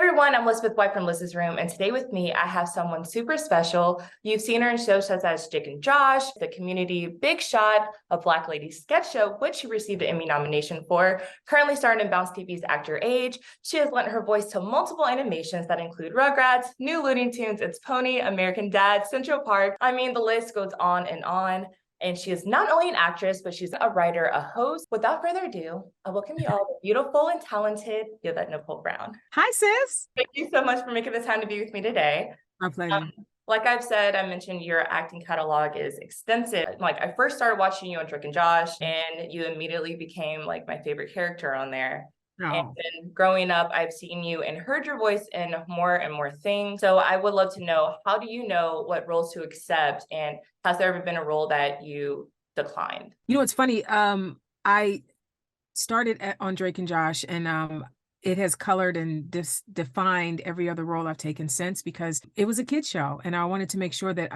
Everyone, I'm Elizabeth White from Liz's Room, and today with me, I have someone super special. You've seen her in shows such as Jake and Josh, the Community Big Shot, a Black Lady sketch show, which she received an Emmy nomination for. Currently starring in Bounce TV's Actor Age, she has lent her voice to multiple animations that include Rugrats, New Looney Tunes, It's Pony, American Dad, Central Park. I mean, the list goes on and on. And she is not only an actress, but she's a writer, a host. Without further ado, I welcome you all, the beautiful and talented Yvette Nicole Brown. Hi, sis. Thank you so much for making the time to be with me today. My pleasure. Like I've said, I mentioned your acting catalog is extensive. Like I first started watching you on Drake and Josh, and you immediately became like my favorite character on there. Oh. And then growing up, I've seen you and heard your voice in more and more things. So I would love to know, how do you know what roles to accept? And has there ever been a role that you declined? You know, it's funny. I started on Drake and Josh, and it has colored and defined every other role I've taken since, because it was a kid's show. And I wanted to make sure that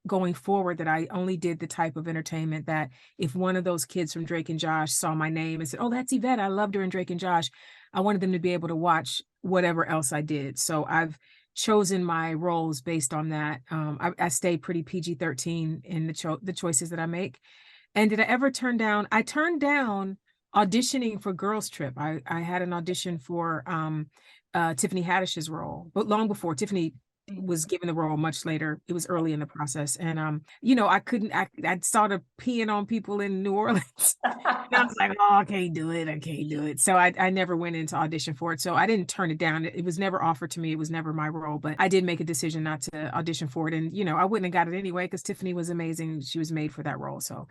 going forward, that I only did the type of entertainment that if one of those kids from Drake and Josh saw my name and said, "Oh, that's Yvette, I loved her in Drake and Josh," I wanted them to be able to watch whatever else I did. So I've chosen my roles based on that. I stay pretty PG-13 in the choices that I make. And did I ever turn down? I turned down auditioning for Girls Trip. I had an audition for Tiffany Haddish's role, but long before Tiffany was given the role, much later. It was early in the process. And you know, I couldn't act. I started peeing on people in New Orleans. And I was like, oh, I can't do it. I can't do it. So I never went into audition for it. So I didn't turn it down. It was never offered to me. It was never my role, but I did make a decision not to audition for it. And, you know, I wouldn't have got it anyway, because Tiffany was amazing. She was made for that role. So,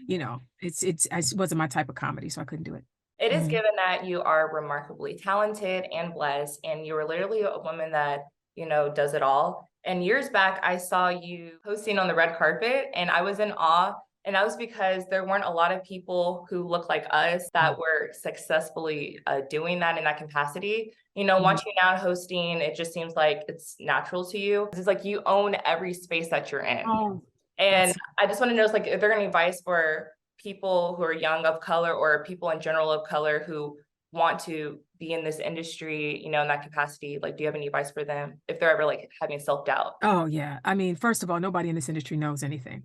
you know, it wasn't my type of comedy, so I couldn't do it. It is given that you are remarkably talented and blessed, and you were literally a woman that, you know, does it all. And years back, I saw you hosting on the red carpet, and I was in awe. And that was because there weren't a lot of people who look like us that were successfully doing that in that capacity. You know, watching you now hosting, it just seems like it's natural to you. It's like you own every space that you're in. Oh, and I just want to know, like, if there any advice for people who are young of color, or people in general of color who want to be in this industry, you know, in that capacity, like, do you have any advice for them if they're ever like having self-doubt? Oh, yeah. I mean, first of all, nobody in this industry knows anything.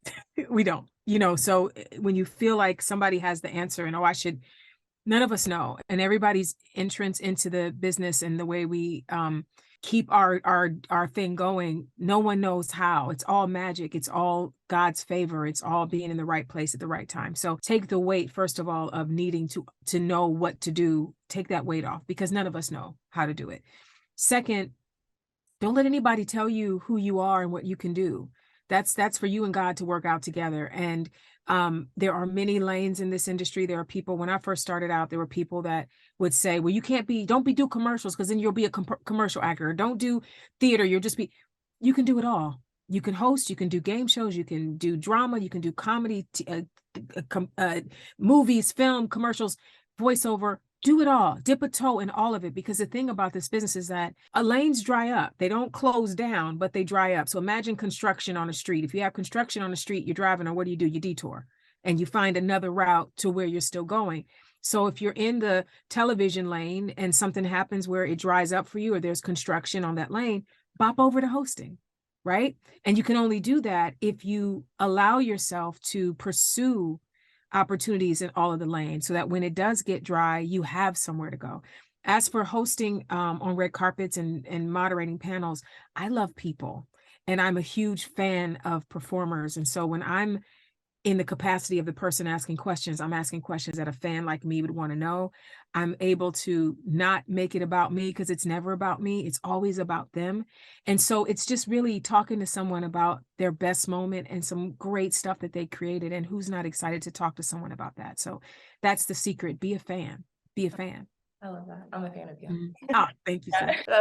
We don't, you know, so when you feel like somebody has the answer and, oh, none of us know. And everybody's entrance into the business and the way we keep our thing going, no one knows how. It's all magic. It's all God's favor. It's all being in the right place at the right time. So take the weight, first of all, of needing to know what to do. Take that weight off, because none of us know how to do it. Second, don't let anybody tell you who you are and what you can do. That's for you and God to work out together. And there are many lanes in this industry. There are people, when I first started out, there were people that would say, well, don't do commercials, because then you'll be a commercial actor. Or don't do theater. You can do it all. You can host, you can do game shows, you can do drama, you can do comedy, movies, film, commercials, voiceover. Do it all. Dip a toe in all of it, because the thing about this business is that lanes dry up. They don't close down, but they dry up. So imagine construction on a street. If you have construction on a street, you're driving, or what do? You detour and you find another route to where you're still going. So if you're in the television lane and something happens where it dries up for you, or there's construction on that lane, bop over to hosting, right? And you can only do that if you allow yourself to pursue opportunities in all of the lanes, so that when it does get dry, you have somewhere to go. As for hosting on red carpets and moderating panels, I love people, and I'm a huge fan of performers. And so when I'm in the capacity of the person asking questions, I'm asking questions that a fan like me would want to know. I'm able to not make it about me, because it's never about me. It's always about them. And so it's just really talking to someone about their best moment and some great stuff that they created, and who's not excited to talk to someone about that. So that's the secret. Be a fan. Be a fan. I love that. I'm a fan of you. Oh, thank you.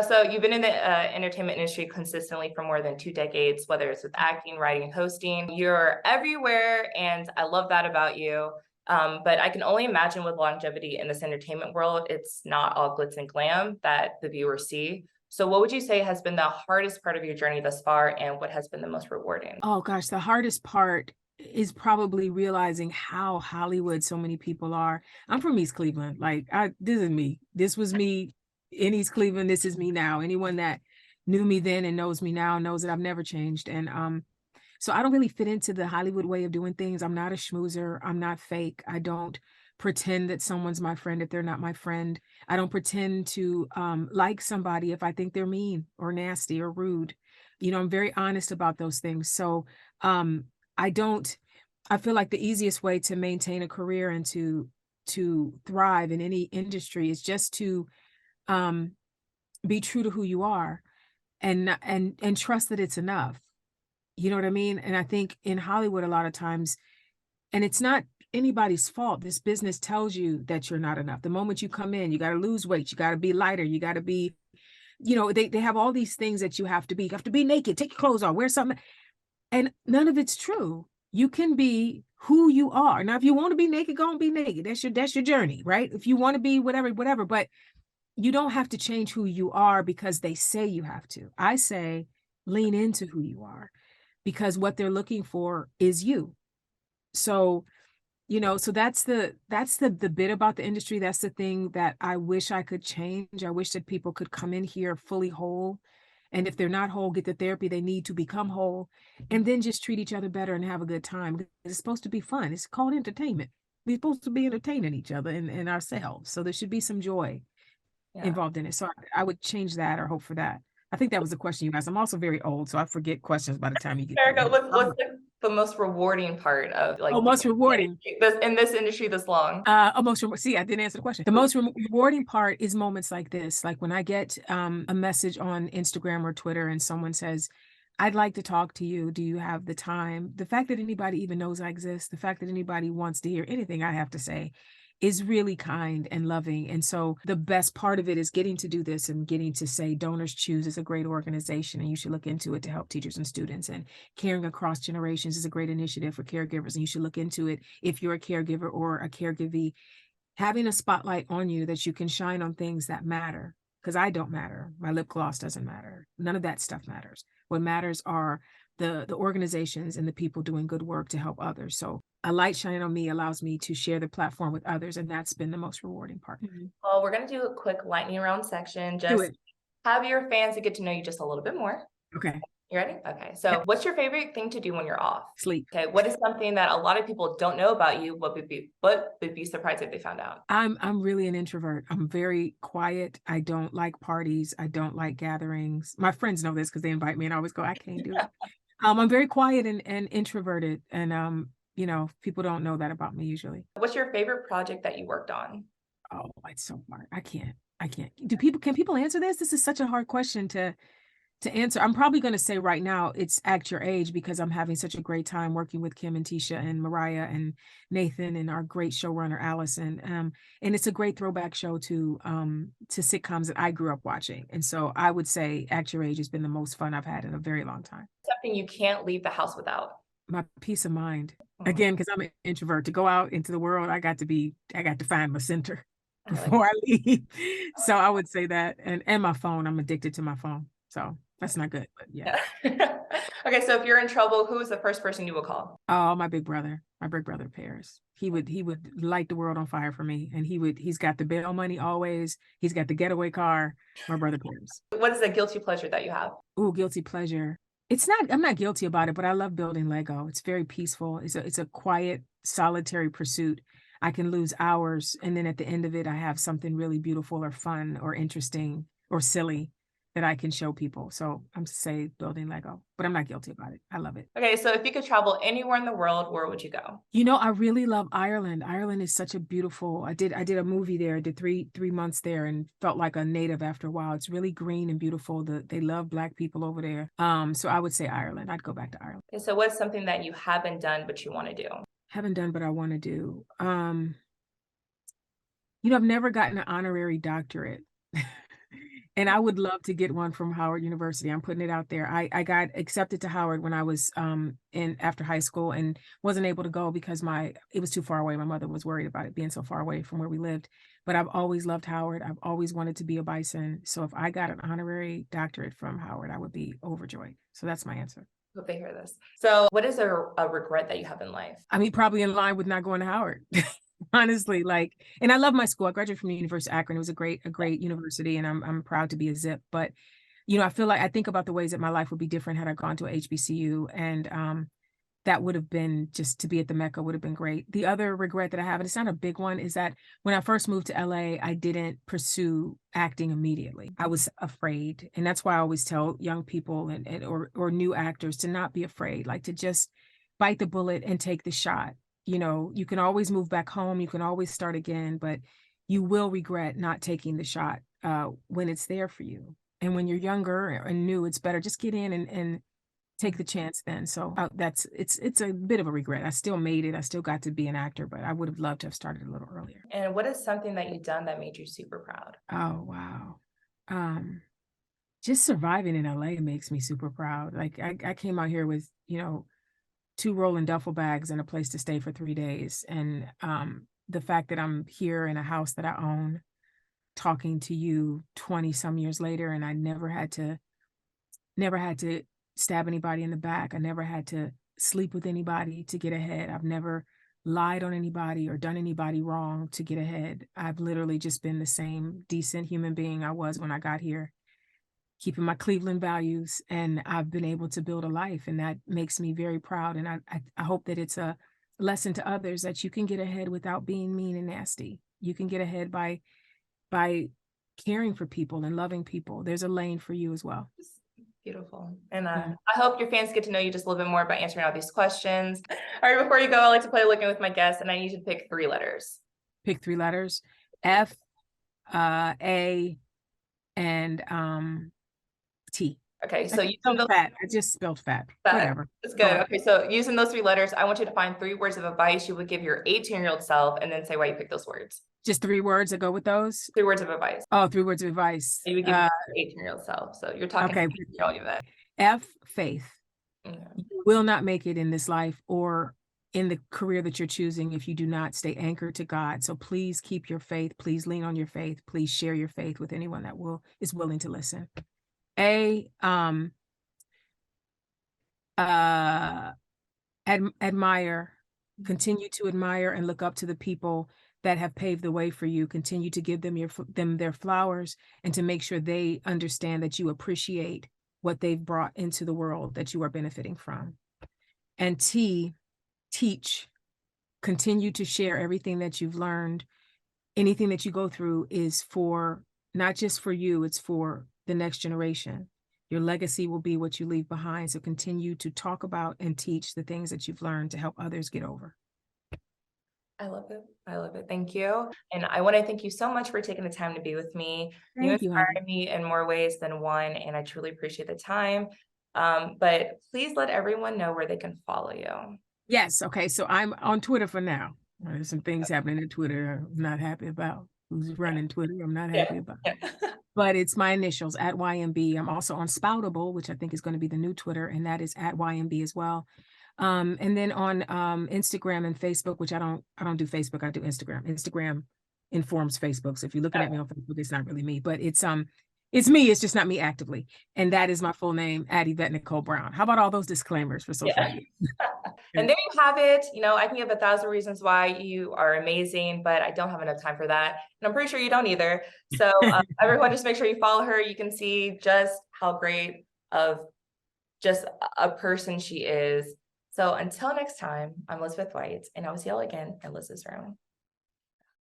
So you've been in the entertainment industry consistently for more than 2 decades, whether it's with acting, writing, hosting. You're everywhere, and I love that about you. But I can only imagine with longevity in this entertainment world, it's not all glitz and glam that the viewers see. So what would you say has been the hardest part of your journey thus far, and what has been the most rewarding? Oh gosh, the hardest part is probably realizing how Hollywood so many people are. I'm from East Cleveland. Like, this is me. This was me in East Cleveland, this is me now. Anyone that knew me then and knows me now knows that I've never changed. And so I don't really fit into the Hollywood way of doing things. I'm not a schmoozer. I'm not fake. I don't pretend that someone's my friend if they're not my friend. I don't pretend to like somebody if I think they're mean or nasty or rude. You know, I'm very honest about those things. So I feel like the easiest way to maintain a career and to thrive in any industry is just to be true to who you are and trust that it's enough. You know what I mean? And I think in Hollywood, a lot of times, and it's not anybody's fault, this business tells you that you're not enough. The moment you come in, you got to lose weight, you got to be lighter, you got to be, you know, they have all these things that you have to be. You have to be naked, take your clothes off, wear something. And none of it's true. You can be who you are. Now, if you want to be naked, go and be naked. That's your journey, right? If you want to be whatever, but you don't have to change who you are because they say you have to. I say lean into who you are, because what they're looking for is you. So, you know, so that's the bit about the industry. That's the thing that I wish I could change. I wish that people could come in here fully whole. And if they're not whole, get the therapy they need to become whole, and then just treat each other better and have a good time. It's supposed to be fun. It's called entertainment. We're supposed to be entertaining each other and ourselves. So there should be some joy involved in it. So I would change that or hope for that. I think that was the question you asked. I'm also very old, so I forget questions by the time you get Erica, what's the most rewarding part of like most rewarding in this industry this long? See, I didn't answer the question. The most rewarding part is moments like this, like when I get a message on Instagram or Twitter and someone says, I'd like to talk to you. Do you have the time? The fact that anybody even knows I exist, the fact that anybody wants to hear anything I have to say is really kind and loving. And so the best part of it is getting to do this and getting to say Donors Choose is a great organization and you should look into it to help teachers and students, and Caring Across Generations is a great initiative for caregivers and you should look into it if you're a caregiver or a caregivee. Having a spotlight on you that you can shine on things that matter, because I don't matter. My lip gloss doesn't matter. None of that stuff matters. What matters are the organizations and the people doing good work to help others. So a light shining on me allows me to share the platform with others, and that's been the most rewarding part. Well, we're going to do a quick lightning round section. Just have your fans to get to know you just a little bit more. Okay. You ready? Okay. So what's your favorite thing to do when you're off? Sleep. Okay. What is something that a lot of people don't know about you? What would be surprised if they found out? I'm really an introvert. I'm very quiet. I don't like parties. I don't like gatherings. My friends know this because they invite me and I always go, I can't do it. I'm very quiet and introverted. And you know, people don't know that about me usually. What's your favorite project that you worked on? Oh, it's so hard. I can't. Can people answer this? This is such a hard question to answer. I'm probably going to say right now it's Act Your Age, because I'm having such a great time working with Kim and Tisha and Mariah and Nathan and our great showrunner Allison. And it's a great throwback show to sitcoms that I grew up watching. And so I would say Act Your Age has been the most fun I've had in a very long time. Something you can't leave the house without. My peace of mind. Again, because I'm an introvert. To go out into the world, I got to find my center before I leave. So I would say that, and my phone. I'm addicted to my phone. So that's not good, but yeah. Okay, so if you're in trouble, who is the first person you will call? Oh, my big brother Paris. He would light the world on fire for me, and he's got the bail money always. He's got the getaway car. My brother Paris. What is a guilty pleasure that you have? Oh, guilty pleasure. I'm not guilty about it, but I love building Lego. It's very peaceful. It's a quiet, solitary pursuit. I can lose hours, and then at the end of it, I have something really beautiful or fun or interesting or silly that I can show people. So I'm say building Lego, but I'm not guilty about it. I love it. Okay, so if you could travel anywhere in the world, where would you go? You know, I really love Ireland. Ireland is such a beautiful, I did a movie there, did three months there and felt like a native after a while. It's really green and beautiful. They love Black people over there. So I would say Ireland. I'd go back to Ireland. Okay, so what's something that you haven't done but you want to do? Haven't done but I want to do. You know, I've never gotten an honorary doctorate. And I would love to get one from Howard University. I'm putting it out there. I got accepted to Howard when I was after high school and wasn't able to go because it was too far away. My mother was worried about it being so far away from where we lived. But I've always loved Howard. I've always wanted to be a Bison. So if I got an honorary doctorate from Howard, I would be overjoyed. So that's my answer. Hope they hear this. So what is a regret that you have in life? I mean, probably in line with not going to Howard. honestly, like, and I love my school. I graduated from the University of Akron. It was a great university, and I'm proud to be a Zip. But, I feel like I think about the ways that my life would be different had I gone to a HBCU, and that would have been, just to be at the Mecca would have been great. The other regret that I have, and it's not a big one, is that when I first moved to LA, I didn't pursue acting immediately. I was afraid. And that's why I always tell young people or new actors to not be afraid, like to just bite the bullet and take the shot. You can always move back home, you can always start again, but you will regret not taking the shot when it's there for you. And when you're younger and new, it's better just get in and take the chance then. So it's a bit of a regret. I still made it. I still got to be an actor, but I would have loved to have started a little earlier. And what is something that you've done that made you super proud? Oh, wow. Just surviving in LA makes me super proud. Like I came out here with, 2 rolling duffel bags and a place to stay for 3 days. And the fact that I'm here in a house that I own, talking to you 20 some years later, and I never had to stab anybody in the back. I never had to sleep with anybody to get ahead. I've never lied on anybody or done anybody wrong to get ahead. I've literally just been the same decent human being I was when I got here, keeping my Cleveland values, and I've been able to build a life, and that makes me very proud. And I hope that it's a lesson to others that you can get ahead without being mean and nasty. You can get ahead by caring for people and loving people. There's a lane for you as well. Beautiful. And Yeah. I hope your fans get to know you just a little bit more by answering all these questions. All right, before you go, I like to play Looking with my guests, and I need you to pick 3 letters. Pick 3 letters: F, A, and T. Okay, so I just spelled fat. Whatever. That's good. Okay, so using those 3 letters, I want you to find 3 words of advice you would give your 18-year-old self, and then say why you picked those words. Just 3 words that go with those? 3 words of advice. Oh, 3 words of advice. You would give your 18-year-old self. So you're talking Okay. to 18-year-old Yvette. F, faith. Yeah. You will not make it in this life or in the career that you're choosing if you do not stay anchored to God. So please keep your faith. Please lean on your faith. Please share your faith with anyone that is willing to listen. A, admire, continue to admire and look up to the people that have paved the way for you. Continue to give them their flowers, and to make sure they understand that you appreciate what they've brought into the world that you are benefiting from. And T, teach, continue to share everything that you've learned. Anything that you go through is for not just for you, it's for the next generation. Your legacy will be what you leave behind. So continue to talk about and teach the things that you've learned to help others get over. I love it. I love it. Thank you. And I want to thank you so much for taking the time to be with me. You inspired me in more ways than one, and I truly appreciate the time. But please let everyone know where they can follow you. Yes. Okay. So I'm on Twitter for now. There's some things happening in Twitter I'm not happy about. Who's running Twitter? I'm not happy about. But it's my initials, @YMB. I'm also on Spoutable, which I think is going to be the new Twitter, and that is @YMB as well. And then on Instagram and Facebook, which I don't do Facebook, I do Instagram. Instagram informs Facebook. So if you're looking at me on Facebook, it's not really me, but it's me, it's just not me actively. And that is my full name, @Yvette Nicole Brown. How about all those disclaimers for social media? And there you have it. I can give 1,000 reasons why you are amazing, but I don't have enough time for that. And I'm pretty sure you don't either. So everyone, just make sure you follow her. You can see just how great of just a person she is. So until next time, I'm Elizabeth White, and I will see y'all again in Liz's room.